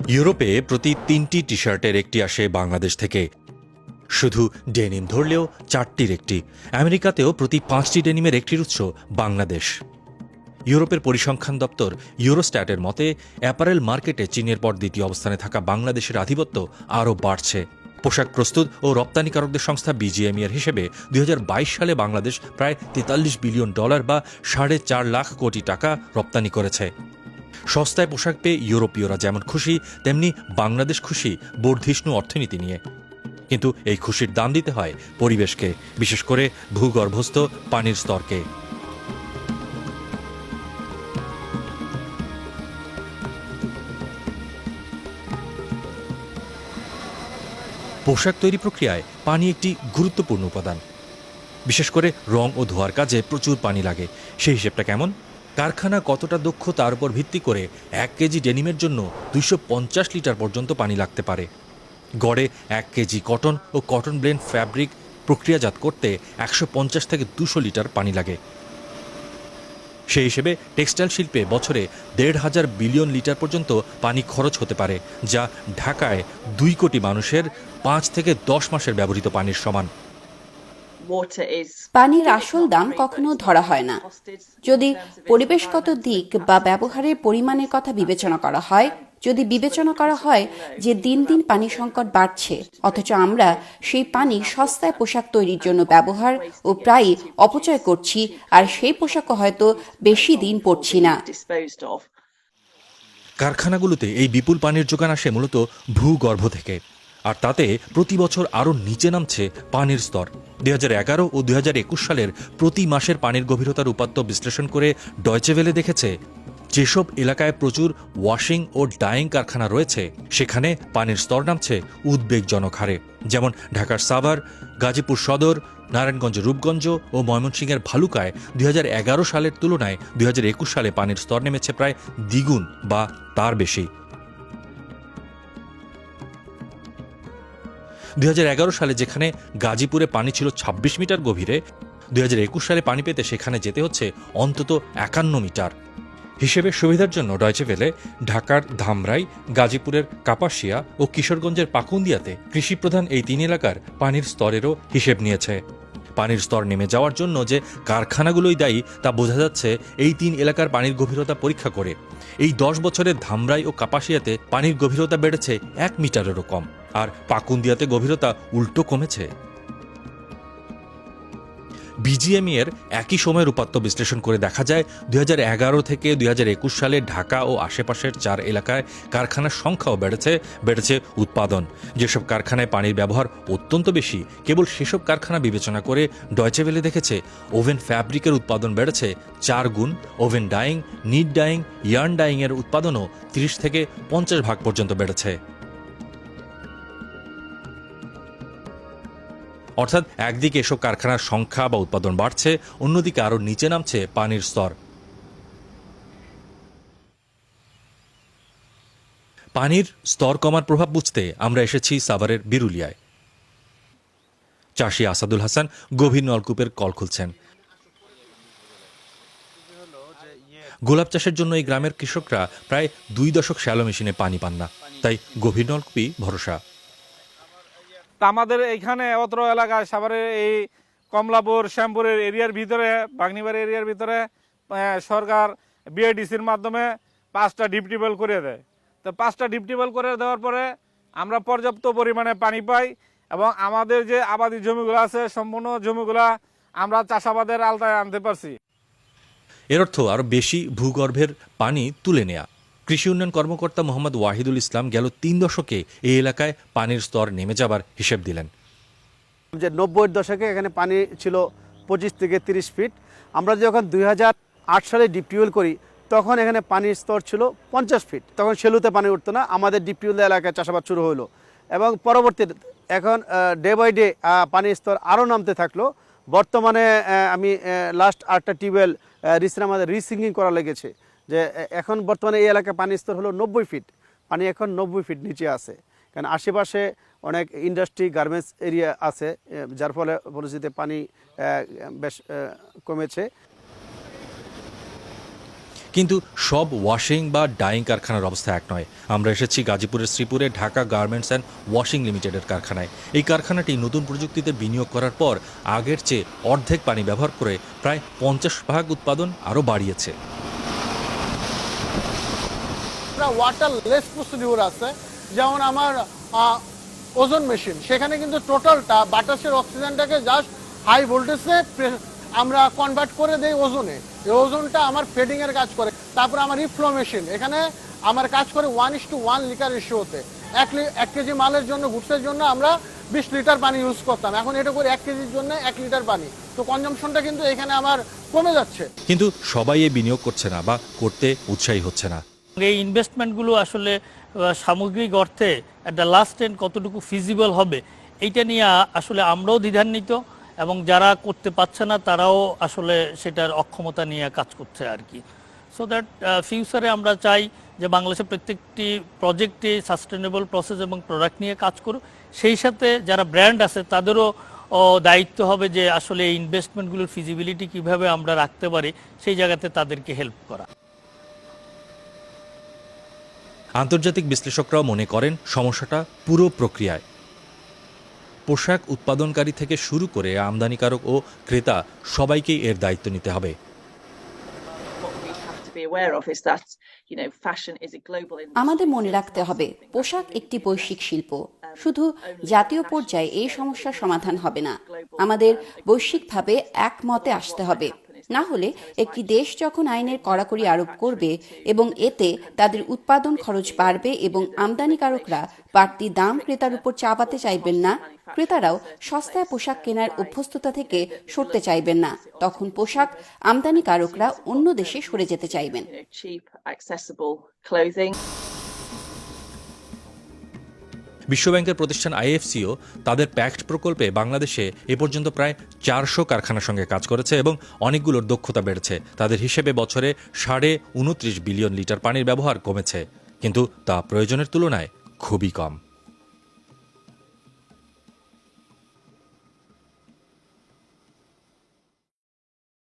ইউরোপে প্রতি ৩টি টি শার্টের একটি আসে বাংলাদেশ থেকে। শুধু ডেনিম ধরলেও ৪টির একটি। আমেরিকাতেও প্রতি ৫টি ডেনিমের একটির উৎস বাংলাদেশ। ইউরোপের পরিসংখ্যান দপ্তর ইউরোস্ট্যাটের মতে অ্যাপারেল মার্কেটে চীনের পর দ্বিতীয় অবস্থানে থাকা বাংলাদেশের আধিপত্য আরও বাড়ছে। পোশাক প্রস্তুত ও রপ্তানিকারকদের সংস্থা বিজিএমই এর হিসেবে ২০২২ সালে বাংলাদেশ প্রায় $৪৩ বিলিয়ন বা ৪.৫ লাখ কোটি টাকা রপ্তানি করেছে। সস্তায় পোশাক পেয়ে ইউরোপীয়রা যেমন খুশি, তেমনি বাংলাদেশ খুশি বর্ধিষ্ণু অর্থনীতি নিয়ে। কিন্তু এই খুশির দাম দিতে হয় পরিবেশকে, বিশেষ করে ভূগর্ভস্থ পানির স্তরকে। পোশাক তৈরি প্রক্রিয়ায় পানি একটি গুরুত্বপূর্ণ উপাদান। বিশেষ করে রং ও ধোয়ার কাজে প্রচুর পানি লাগে। সেই হিসেবটা কেমন? কারখানা কতটা দক্ষ তার উপর ভিত্তি করে ১ কেজি ডেনিমের জন্য ২৫০ লিটার পর্যন্ত পানি লাগতে পারে। গড়ে ১ কেজি কটন ও কটন ব্লেন্ড ফ্যাব্রিক প্রক্রিয়াজাত করতে ১৫০ থেকে ২০০ লিটার পানি লাগে। সেই হিসেবে টেক্সটাইল শিল্পে বছরে ১৫০০ বিলিয়ন লিটার পর্যন্ত পানি খরচ হতে পারে, যা ঢাকায় ২ কোটি মানুষের ৫ থেকে ১০ মাসের ব্যবহৃত পানির সমান। পানির আসল দাম কখনো ধরা হয় না। যদি পরিবেশগত দিক বা ব্যবহারের পরিমাণের কথা বিবেচনা করা হয়, যদি বিবেচনা করা হয় যে দিন দিন পানি সংকট বাড়ছে, অথচ আমরা সেই পানি সস্তায় পোশাক তৈরির জন্য ব্যবহার ও প্রায়ই অপচয় করছি, আর সেই পোশাকও হয়তো বেশি দিন পরছি না। কারখানাগুলোতে এই বিপুল পানির যোগান আসে মূলত ভূগর্ভ থেকে, আর তাতে প্রতি বছর আরও নিচে নামছে পানির স্তর। ২০১১ ও ২০২১ সালের প্রতি মাসের পানির গভীরতার উপাত্ত বিশ্লেষণ করে ডয়চে ভেলে দেখেছে, যেসব এলাকায় প্রচুর ওয়াশিং ও ডাইং কারখানা রয়েছে সেখানে পানির স্তর নামছে উদ্বেগজনক হারে। যেমন ঢাকার সাভার, গাজীপুর সদর, নারায়ণগঞ্জের রূপগঞ্জ ও ময়মনসিংহের ভালুকায় ২০১১ সালের তুলনায় ২০২১ সালে পানির স্তর নেমেছে প্রায় দ্বিগুণ বা তার বেশি। ২০১১ সালে যেখানে গাজীপুরে পানি ছিল ২৬ মিটার গভীরে, ২০২১ সালে পানি পেতে সেখানে যেতে হচ্ছে অন্তত ৫১ মিটার। হিসেবের সুবিধার জন্য ডয়চে ভেলে ঢাকার ধামরাই, গাজীপুরের কাপাসিয়া ও কিশোরগঞ্জের পাকুন্দিয়াতে কৃষিপ্রধান এই ৩ এলাকার পানির স্তরেরও হিসেব নিয়েছে। পানির স্তর নেমে যাওয়ার জন্য যে কারখানাগুলোই দায়ী তা বোঝা যাচ্ছে এই ৩ এলাকার পানির গভীরতা পরীক্ষা করে। এই ১০ বছরে ধামরাই ও কাপাসিয়াতে পানির গভীরতা বেড়েছে ১ মিটারেরও কম, আর পাকুন্দিয়াতে গভীরতা উল্টো কমেছে। বিজিএমই এর একই সময়ের উপাত্ত বিশ্লেষণ করে দেখা যায় ২০১১ থেকে ২০২১ সালে ঢাকা ও আশেপাশের ৪ এলাকায় কারখানার সংখ্যাও বেড়েছে উৎপাদন। যেসব কারখানায় পানির ব্যবহার অত্যন্ত বেশি, কেবল সেসব কারখানা বিবেচনা করে ডয়চে ভেলে দেখেছে ওভেন ফ্যাব্রিকের উৎপাদন বেড়েছে ৪ গুণ, oven dyeing, knit dyeing, yarn dyeing এর উৎপাদনও ৩০ থেকে ৫০ ভাগ পর্যন্ত বেড়েছে। অর্থাৎ একদিকে এসব কারখানার সংখ্যা বা উৎপাদন বাড়ছে, অন্যদিকে আরও নিচে নামছে পানির স্তর। পানির স্তর কমার প্রভাব বুঝতে আমরা এসেছি সাভারের বিরুলিয়ায়। চাষি আসাদুল হাসান গভীর নলকূপের কল খুলছেন। গোলাপ চাষের জন্য এই গ্রামের কৃষকরা প্রায় ২ দশক শ্যালো মেশিনে পানি পান না, তাই গভীর নলকূপই ভরসা। আমাদের এইখানে অত্র এলাকায় সাভারের এই কমলাপুর, শ্যামপুরের এরিয়ার ভিতরে, বাগনিবাড়ি এরিয়ার ভিতরে সরকার বিআইডিসির মাধ্যমে 5টা ডিপ টিউবওয়েল করে দেয়। তো 5টা ডিপ টিউবওয়েল করে দেওয়ার পরে আমরা পর্যাপ্ত পরিমাণে পানি পাই, এবং আমাদের যে আবাদি জমিগুলো আছে সম্পূর্ণ জমিগুলা আমরা চাষাবাদের আওতায় আনতে পারছি। এর অর্থ আরও বেশি ভূগর্ভের পানি তুলে নেয়া। কৃষি উন্নয়ন কর্মকর্তা মোহাম্মদ ওয়াহিদুল ইসলাম গেল ৩ দশকে এই এলাকায় পানির স্তর নেমে যাবার হিসেব দিলেন। যে ৯০-এর দশকে এখানে পানি ছিল ২৫ থেকে ৩০ ফিট। আমরা যখন ২০০৮ সালে ডিপ টিউবওয়েল করি তখন এখানে পানির স্তর ছিল ৫০ ফিট। তখন সেলুতে পানি উঠতো না, আমাদের ডিপ টিউবওয়েল এলাকায় চাষাবাদ শুরু হলো, এবং পরবর্তীতে এখন ডে বাই ডে পানির স্তর আরও নামতে থাকলো। বর্তমানে আমি লাস্ট 8টা টিউবওয়েল রিসেন্ট আমাদের রিসিঙ্কিং করা লেগেছে, যে এখন বর্তমানে এই এলাকায় পানির স্তর হলো ৯০ ফিট। পানি এখন ৯০ ফিট নিচে আছে, কারণ আশেপাশে অনেক ইন্ডাস্ট্রি, গার্মেন্টস এরিয়া আছে, যার ফলে পরিস্থিতিতে পানি বেশ কমেছে। কিন্তু সব ওয়াশিং বা ডাইং কারখানার অবস্থা এক নয়। আমরা এসেছি গাজীপুরের শ্রীপুরে ঢাকা গার্মেন্টস অ্যান্ড ওয়াশিং লিমিটেডের কারখানায়। এই কারখানাটি নতুন প্রযুক্তিতে বিনিয়োগ করার পর আগের চেয়ে অর্ধেক পানি ব্যবহার করে প্রায় 50% উৎপাদন আরও বাড়িয়েছে। ওয়াটারলেস প্রসিডিউর আছে, যেমন আমার ওজন মেশিন, সেখানে কিন্তু টোটালটা বাতাসের অক্সিজেনটাকে জাস্ট হাই ভোল্টেজে আমরা কনভার্ট করে দেই ওজনে। এই ওজনটা আমার ফেডিং এর কাজ করে। তারপর আমার রিফ্লো মেশিন, এখানে আমার কাজ করে 1:1 লিটার রেশিওতে। 1 কেজি মালের জন্য, গুডসের জন্য আমরা 20 লিটার পানি ইউজ করতাম, এখন এটা করে 1 কেজির জন্য 1 লিটার পানি। তো কনজাম্পশনটা কিন্তু এখানে আমার কমে যাচ্ছে। কিন্তু সবাই এই বিনিয়োগ করছে না বা করতে উৎসাহী হচ্ছে না। এই ইনভেস্টমেন্টগুলো আসলে সামগ্রিক অর্থে অ্যাট দ্য লাস্ট এন্ড কতটুকু ফিজিবল হবে, এইটা নিয়ে আসলে আমরাও দ্বিধান্বিত, এবং যারা করতে পারছে না তারাও আসলে সেটার অক্ষমতা নিয়ে কাজ করছে আর কি। সো দ্যাট ফিউচারে আমরা চাই যে বাংলাদেশের প্রত্যেকটি প্রজেক্টে সাস্টেনেবল প্রসেস এবং প্রোডাক্ট নিয়ে কাজ করুক। সেই সাথে যারা ব্র্যান্ড আছে তাদেরও দায়িত্ব হবে যে আসলে এই ইনভেস্টমেন্টগুলোর ফিজিবিলিটি কিভাবে আমরা রাখতে পারি, সেই জায়গাতে তাদেরকে হেল্প করা। আন্তর্জাতিক বিশ্লেষকরাও মনে করেন সমস্যাটা পুরো প্রক্রিয়ায়। পোশাক উৎপাদনকারী থেকে শুরু করে আমদানিকারক ও ক্রেতা সবাইকেই এর দায়িত্ব নিতে হবে। আমাদের মনে রাখতে হবে, পোশাক একটি বৈশ্বিক শিল্প। শুধু জাতীয় পর্যায়ে এই সমস্যার সমাধান হবে না, আমাদের বৈশ্বিকভাবে একমতে আসতে হবে। না হলে একটি দেশ যখন আইনের কড়াকড়ি আরোপ করবে এবং এতে তাদের উৎপাদন খরচ বাড়বে এবং আমদানিকারকরা বাড়তি দাম ক্রেতার উপর চাপাতে চাইবেন না, ক্রেতারাও সস্তায় পোশাক কেনার অভ্যস্ততা থেকে সরতে চাইবেন না, তখন পোশাক আমদানিকারকরা অন্য দেশে সরে যেতে চাইবেন। বিশ্বব্যাংকের প্রতিষ্ঠান আইএফসিও তাদের প্যাক্ট প্রকল্পে বাংলাদেশে এ পর্যন্ত প্রায় 400 কারখানার সঙ্গে কাজ করেছে এবং অনেকগুলোর দক্ষতা বেড়েছে। তাদের হিসেবে বছরে 29.5 বিলিয়ন লিটার পানির ব্যবহার কমেছে, কিন্তু তা প্রয়োজনের তুলনায় খুবই কম।